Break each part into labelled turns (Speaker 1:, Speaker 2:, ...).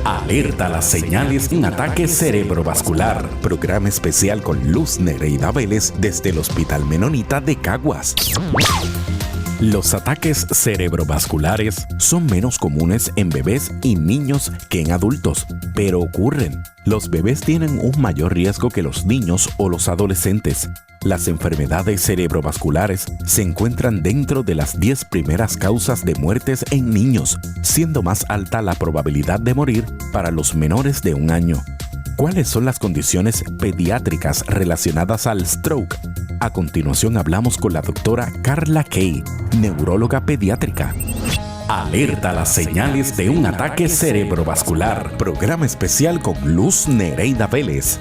Speaker 1: Alerta a las señales de un ataque cerebrovascular. Programa especial con Luz Nereida Vélez desde el Hospital Menonita de Caguas. Los ataques cerebrovasculares son menos comunes en bebés y niños que en adultos, pero ocurren. Los bebés tienen un mayor riesgo que los niños o los adolescentes. Las enfermedades cerebrovasculares se encuentran dentro de las 10 primeras causas de muertes en niños, siendo más alta la probabilidad de morir para los menores de 1 año. ¿Cuáles son las condiciones pediátricas relacionadas al stroke? A continuación hablamos con la doctora Carla Kay, neuróloga pediátrica. Alerta a las señales de un ataque cerebrovascular. Programa especial con Luz Nereida Vélez.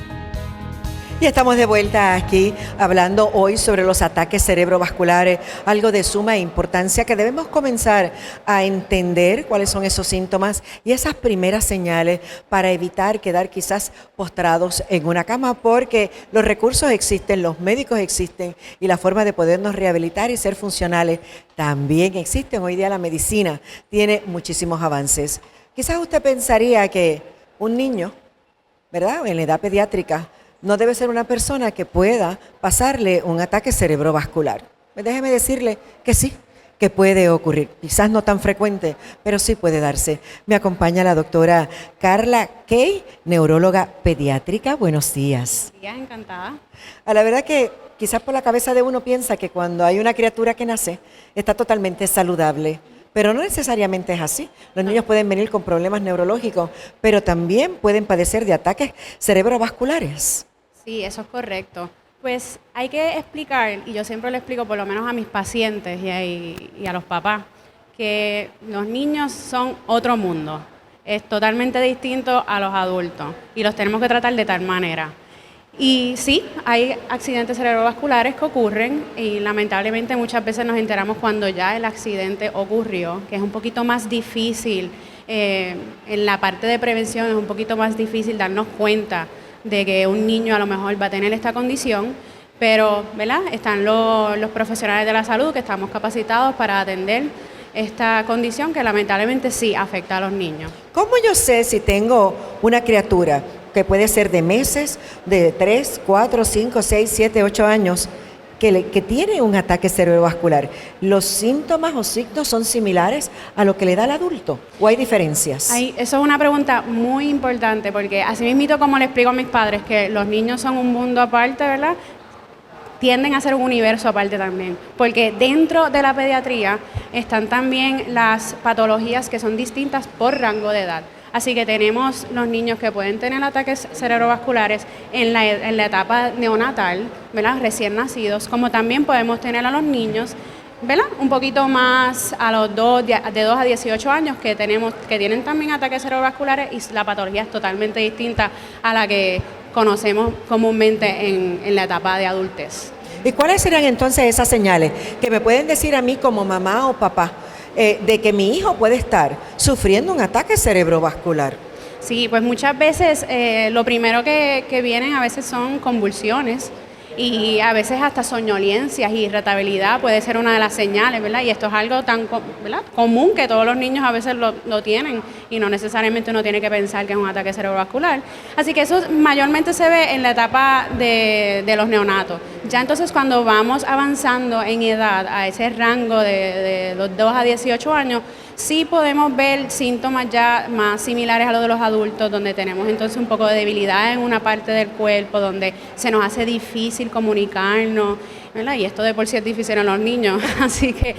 Speaker 2: Y estamos de vuelta aquí hablando hoy sobre los ataques cerebrovasculares, algo de suma importancia que debemos comenzar a entender cuáles son esos síntomas y esas primeras señales para evitar quedar quizás postrados en una cama, porque los recursos existen, los médicos existen y la forma de podernos rehabilitar y ser funcionales también existen. Hoy día la medicina tiene muchísimos avances. Quizás usted pensaría que un niño, ¿verdad?, en la edad pediátrica, no debe ser una persona que pueda pasarle un ataque cerebrovascular. Déjeme decirle que sí, que puede ocurrir. Quizás no tan frecuente, pero sí puede darse. Me acompaña la doctora Carla Kay, neuróloga pediátrica. Buenos días.
Speaker 3: Buenos días, encantada.
Speaker 2: A la verdad que quizás por la cabeza de uno piensa que cuando hay una criatura que nace, está totalmente saludable. Pero no necesariamente es así. Los niños pueden venir con problemas neurológicos, pero también pueden padecer de ataques cerebrovasculares.
Speaker 3: Sí, eso es correcto. Pues hay que explicar, y yo siempre lo explico por lo menos a mis pacientes y a los papás, que los niños son otro mundo. Es totalmente distinto a los adultos y los tenemos que tratar de tal manera. Y sí, hay accidentes cerebrovasculares que ocurren y lamentablemente muchas veces nos enteramos cuando ya el accidente ocurrió, que es un poquito más difícil, en la parte de prevención es un poquito más difícil darnos cuenta de que un niño a lo mejor va a tener esta condición, pero ¿verdad?, están los profesionales de la salud que estamos capacitados para atender esta condición que lamentablemente sí afecta a los niños.
Speaker 2: ¿Cómo yo sé si tengo una criatura que puede ser de meses, de 3, 4, 5, 6, 7, 8 años, que tiene un ataque cerebrovascular? ¿Los síntomas o signos son similares a lo que le da al adulto o hay diferencias?
Speaker 3: Eso es una pregunta muy importante porque así mismito como le explico a mis padres que los niños son un mundo aparte, ¿verdad?, tienden a ser un universo aparte también, porque dentro de la pediatría están también las patologías que son distintas por rango de edad. Así que tenemos los niños que pueden tener ataques cerebrovasculares en la etapa neonatal, ¿verdad?, recién nacidos, como también podemos tener a los niños, ¿verdad?, un poquito más a los de 2 a 18 años que tienen también ataques cerebrovasculares y la patología es totalmente distinta a la que conocemos comúnmente en la etapa de adultez.
Speaker 2: ¿Y cuáles serán entonces esas señales que me pueden decir a mí como mamá o papá de que mi hijo puede estar sufriendo un ataque cerebrovascular?
Speaker 3: Sí, pues muchas veces lo primero que vienen a veces son convulsiones y a veces hasta soñolencias y irritabilidad puede ser una de las señales, ¿verdad? Y esto es algo tan, ¿verdad?, común que todos los niños a veces lo tienen y no necesariamente uno tiene que pensar que es un ataque cerebrovascular. Así que eso mayormente se ve en la etapa de los neonatos. Ya entonces cuando vamos avanzando en edad a ese rango de los 2 a 18 años, sí podemos ver síntomas ya más similares a los de los adultos, donde tenemos entonces un poco de debilidad en una parte del cuerpo, donde se nos hace difícil comunicarnos, ¿verdad? Y esto de por sí es difícil en los niños, así que,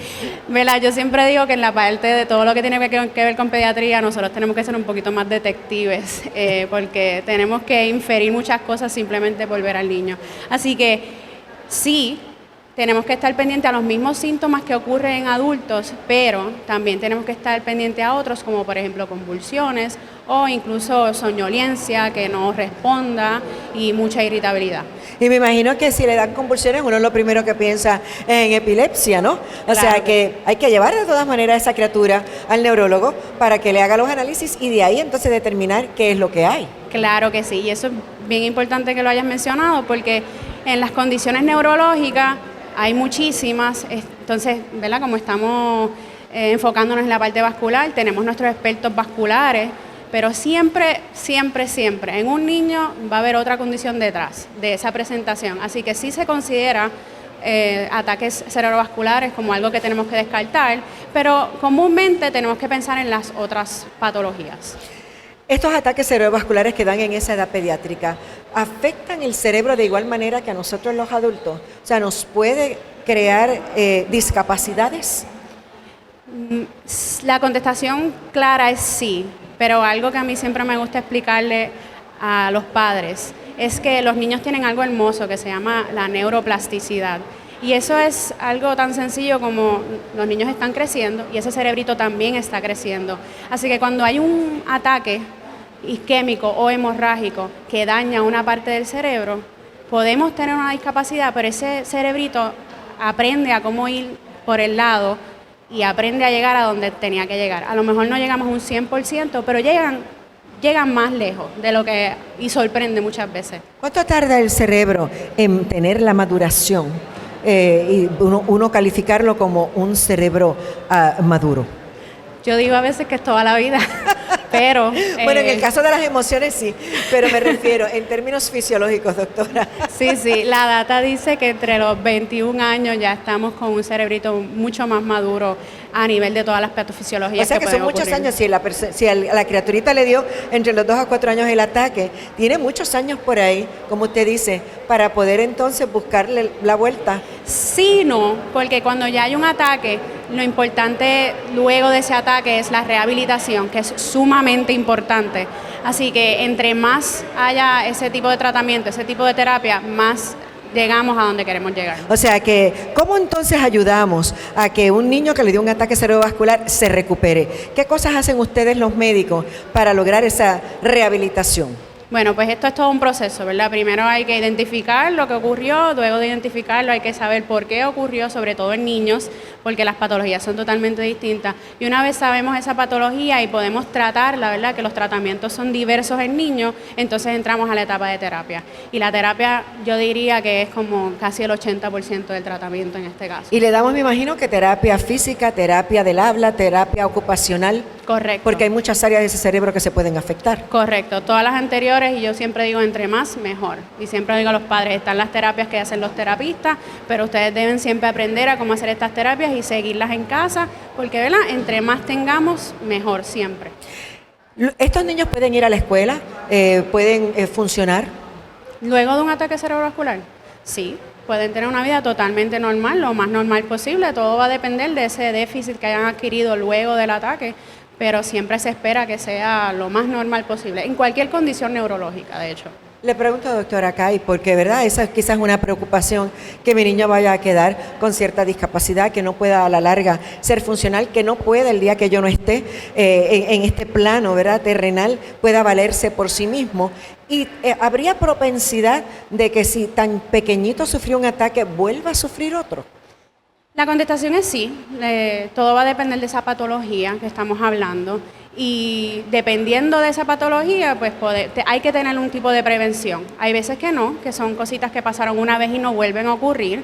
Speaker 3: ¿verdad?, yo siempre digo que en la parte de todo lo que tiene que ver con pediatría, nosotros tenemos que ser un poquito más detectives, porque tenemos que inferir muchas cosas simplemente por ver al niño. Así que sí, tenemos que estar pendientes a los mismos síntomas que ocurren en adultos, pero también tenemos que estar pendientes a otros, como por ejemplo convulsiones o incluso soñolencia que no responda y mucha irritabilidad.
Speaker 2: Y me imagino que si le dan convulsiones, uno lo primero que piensa en epilepsia, ¿no? O sea que hay que llevar de todas maneras a esa criatura al neurólogo para que le haga los análisis y de ahí entonces determinar qué es lo que hay.
Speaker 3: Claro que sí, y eso es bien importante que lo hayas mencionado porque en las condiciones neurológicas hay muchísimas, entonces, ¿verdad?, como estamos enfocándonos en la parte vascular, tenemos nuestros expertos vasculares pero siempre, siempre, siempre, en un niño va a haber otra condición detrás de esa presentación. Así que sí se considera ataques cerebrovasculares como algo que tenemos que descartar, pero comúnmente tenemos que pensar en las otras patologías.
Speaker 2: Estos ataques cerebrovasculares que dan en esa edad pediátrica, ¿afectan el cerebro de igual manera que a nosotros los adultos? O sea, ¿nos puede crear discapacidades?
Speaker 3: La contestación clara es sí, pero algo que a mí siempre me gusta explicarle a los padres es que los niños tienen algo hermoso que se llama la neuroplasticidad. Y eso es algo tan sencillo como los niños están creciendo y ese cerebrito también está creciendo. Así que cuando hay un ataque isquémico o hemorrágico que daña una parte del cerebro, podemos tener una discapacidad, pero ese cerebrito aprende a cómo ir por el lado y aprende a llegar a donde tenía que llegar. A lo mejor no llegamos a un 100%, pero llegan más lejos de lo que y sorprende muchas veces.
Speaker 2: ¿Cuánto tarda el cerebro en tener la maduración y uno calificarlo como un cerebro maduro?
Speaker 3: Yo digo a veces que es toda la vida, pero...
Speaker 2: Bueno, en el caso de las emociones sí, pero me refiero en términos fisiológicos, doctora.
Speaker 3: Sí, la data dice que entre los 21 años ya estamos con un cerebrito mucho más maduro a nivel de todas las patofisiologías.
Speaker 2: O sea que son muchos años, si a la criaturita le dio entre los 2 a 4 años el ataque, tiene muchos años por ahí, como usted dice, para poder entonces buscarle la vuelta.
Speaker 3: Sí, no, porque cuando ya hay un ataque, lo importante luego de ese ataque es la rehabilitación, que es sumamente importante. Así que entre más haya ese tipo de tratamiento, ese tipo de terapia, más llegamos a donde queremos llegar.
Speaker 2: O sea que, ¿cómo entonces ayudamos a que un niño que le dio un ataque cerebrovascular se recupere? ¿Qué cosas hacen ustedes los médicos para lograr esa rehabilitación?
Speaker 3: Bueno, pues esto es todo un proceso, ¿verdad? Primero hay que identificar lo que ocurrió, luego de identificarlo hay que saber por qué ocurrió, sobre todo en niños, porque las patologías son totalmente distintas. Y una vez sabemos esa patología y podemos tratarla, ¿verdad? Que los tratamientos son diversos en niños, entonces entramos a la etapa de terapia. Y la terapia yo diría que es como casi el 80% del tratamiento en este caso.
Speaker 2: Y le damos, me imagino, que terapia física, terapia del habla, terapia ocupacional.
Speaker 3: Correcto.
Speaker 2: Porque hay muchas áreas de ese cerebro que se pueden afectar.
Speaker 3: Correcto. Todas las anteriores, y yo siempre digo entre más, mejor. Y siempre digo a los padres, están las terapias que hacen los terapistas, pero ustedes deben siempre aprender a cómo hacer estas terapias y seguirlas en casa, porque, ¿verdad? Entre más tengamos, mejor siempre.
Speaker 2: ¿Estos niños pueden ir a la escuela? ¿Pueden funcionar?
Speaker 3: Luego de un ataque cerebrovascular, sí. Pueden tener una vida totalmente normal, lo más normal posible. Todo va a depender de ese déficit que hayan adquirido luego del ataque, pero siempre se espera que sea lo más normal posible, en cualquier condición neurológica, de hecho.
Speaker 2: Le pregunto, doctora Kai, porque verdad, esa es quizás una preocupación, que mi niño vaya a quedar con cierta discapacidad, que no pueda a la larga ser funcional, que no pueda el día que yo no esté en este plano, ¿verdad?, terrenal, pueda valerse por sí mismo. Y habría propensidad de que si tan pequeñito sufrió un ataque, vuelva a sufrir otro.
Speaker 3: La contestación es sí, todo va a depender de esa patología que estamos hablando y dependiendo de esa patología, pues hay que tener un tipo de prevención. Hay veces que no, que son cositas que pasaron una vez y no vuelven a ocurrir,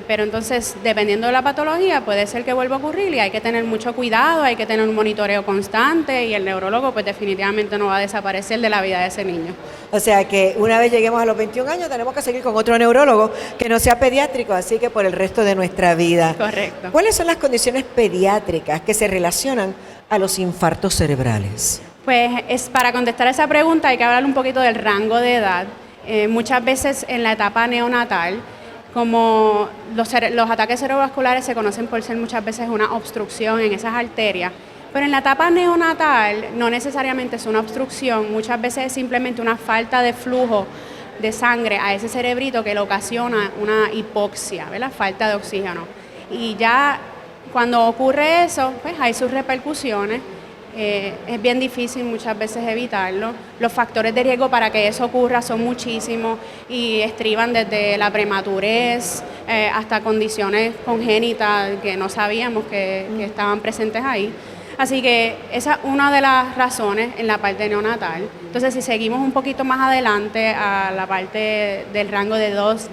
Speaker 3: pero entonces dependiendo de la patología puede ser que vuelva a ocurrir y hay que tener mucho cuidado, hay que tener un monitoreo constante y el neurólogo pues definitivamente no va a desaparecer de la vida de ese niño.
Speaker 2: O sea que una vez lleguemos a los 21 años tenemos que seguir con otro neurólogo que no sea pediátrico, así que por el resto de nuestra vida.
Speaker 3: Correcto.
Speaker 2: ¿Cuáles son las condiciones pediátricas que se relacionan a los infartos cerebrales?
Speaker 3: Pues para contestar esa pregunta hay que hablar un poquito del rango de edad. Muchas veces en la etapa neonatal, como los ataques cerebrovasculares se conocen por ser muchas veces una obstrucción en esas arterias, pero en la etapa neonatal no necesariamente es una obstrucción, muchas veces es simplemente una falta de flujo de sangre a ese cerebrito que le ocasiona una hipoxia, ¿verdad? Falta de oxígeno. Y ya cuando ocurre eso, pues hay sus repercusiones. Es bien difícil muchas veces evitarlo. Los factores de riesgo para que eso ocurra son muchísimos y estriban desde la prematurez hasta condiciones congénitas que no sabíamos que estaban presentes ahí. Así que esa es una de las razones en la parte neonatal. Entonces, si seguimos un poquito más adelante a la parte del rango de 2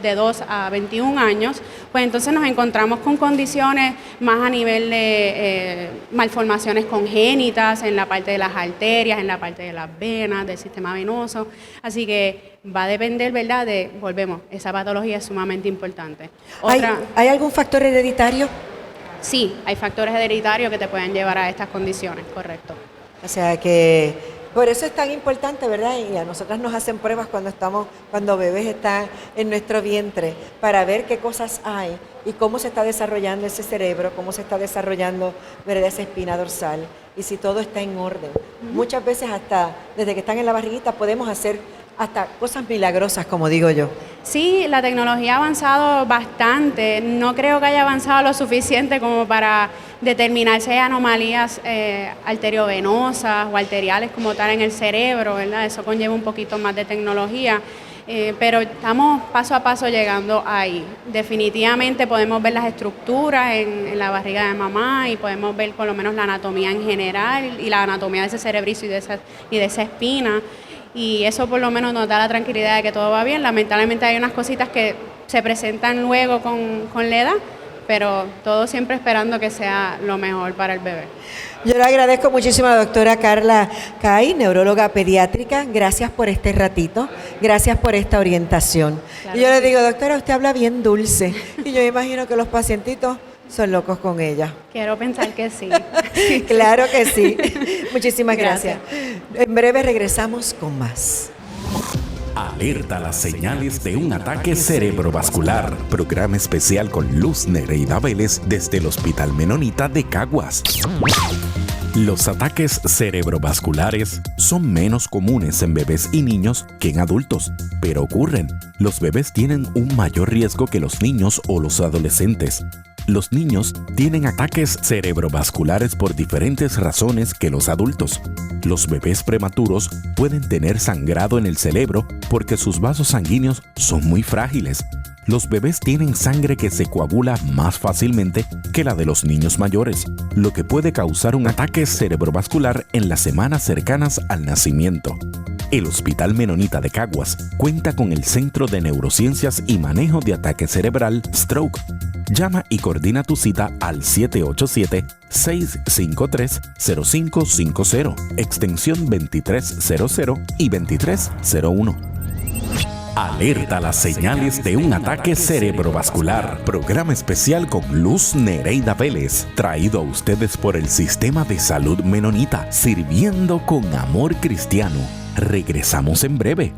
Speaker 3: a 21 años, pues entonces nos encontramos con condiciones más a nivel de malformaciones congénitas en la parte de las arterias, en la parte de las venas, del sistema venoso. Así que va a depender, ¿verdad? Volvemos, esa patología es sumamente importante.
Speaker 2: ¿Hay algún factor hereditario?
Speaker 3: Sí, hay factores hereditarios que te pueden llevar a estas condiciones, correcto.
Speaker 2: O sea que por eso es tan importante, ¿verdad? Y a nosotras nos hacen pruebas cuando bebés están en nuestro vientre para ver qué cosas hay y cómo se está desarrollando ese cerebro, cómo se está desarrollando, ¿verdad?, esa espina dorsal y si todo está en orden. Muchas veces hasta desde que están en la barriguita podemos hacer hasta cosas milagrosas, como digo yo.
Speaker 3: Sí, la tecnología ha avanzado bastante. No creo que haya avanzado lo suficiente como para determinar si hay anomalías arteriovenosas o arteriales como tal en el cerebro, ¿verdad? Eso conlleva un poquito más de tecnología, pero estamos paso a paso llegando ahí. Definitivamente podemos ver las estructuras en la barriga de mamá y podemos ver por lo menos la anatomía en general y la anatomía de ese cerebrizo y de esa espina. Y eso por lo menos nos da la tranquilidad de que todo va bien. Lamentablemente hay unas cositas que se presentan luego con la edad, pero todo siempre esperando que sea lo mejor para el bebé.
Speaker 2: Yo le agradezco muchísimo a la doctora Carla Cay, neuróloga pediátrica. Gracias por este ratito, gracias por esta orientación. Claro, y yo le digo, doctora, usted habla bien dulce. Y yo imagino que los pacientitos son locos con ella.
Speaker 3: Quiero pensar que sí.
Speaker 2: Claro que sí. Muchísimas gracias. En breve regresamos con más.
Speaker 1: Alerta a las señales de un ataque cerebrovascular. Programa especial con Luz Nereida Vélez desde el Hospital Menonita de Caguas. Los ataques cerebrovasculares son menos comunes en bebés y niños que en adultos, pero ocurren. Los bebés tienen un mayor riesgo que los niños o los adolescentes. Los niños tienen ataques cerebrovasculares por diferentes razones que los adultos. Los bebés prematuros pueden tener sangrado en el cerebro porque sus vasos sanguíneos son muy frágiles. Los bebés tienen sangre que se coagula más fácilmente que la de los niños mayores, lo que puede causar un ataque cerebrovascular en las semanas cercanas al nacimiento. El Hospital Menonita de Caguas cuenta con el Centro de Neurociencias y Manejo de Ataque Cerebral Stroke. Llama y coordina tu cita al 787-653-0550, extensión 2300 y 2301. Alerta a las señales de un ataque cerebrovascular. Programa especial con Luz Nereida Vélez. Traído a ustedes por el Sistema de Salud Menonita, sirviendo con amor cristiano. Regresamos en breve.